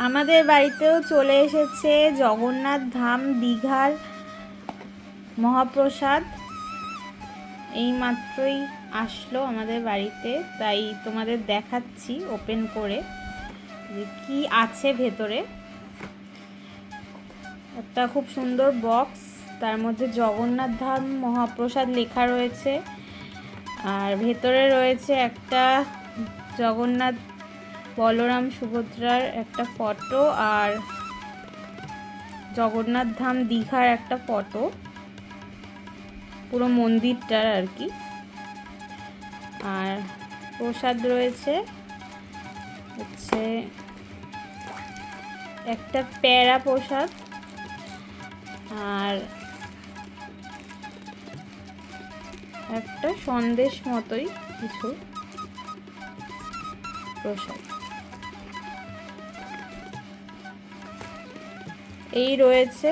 আমাদের বাড়িতেও চলে এসেছে জগন্নাথ ধাম দীঘার মহাপ্রসাদ। এইমাত্রই আসলো আমাদের বাড়িতে, তাই তোমাদের দেখাচ্ছি ওপেন করে যে কি আছে ভেতরে। একটা খুব সুন্দর বক্স, তার মধ্যে জগন্নাথ ধাম মহাপ্রসাদ লেখা রয়েছে। আর ভেতরে রয়েছে একটা জগন্নাথ বলরাম সুভদ্রার একটা ফটো, আর জগন্নাথ ধাম দীঘার একটা ফটো, পুরো মন্দিরটার আর কি। আর প্রসাদ রয়েছে হচ্ছে একটা প্যারা প্রসাদ, আর একটা সন্দেশ মতোই কিছু প্রসাদ। এই রয়েছে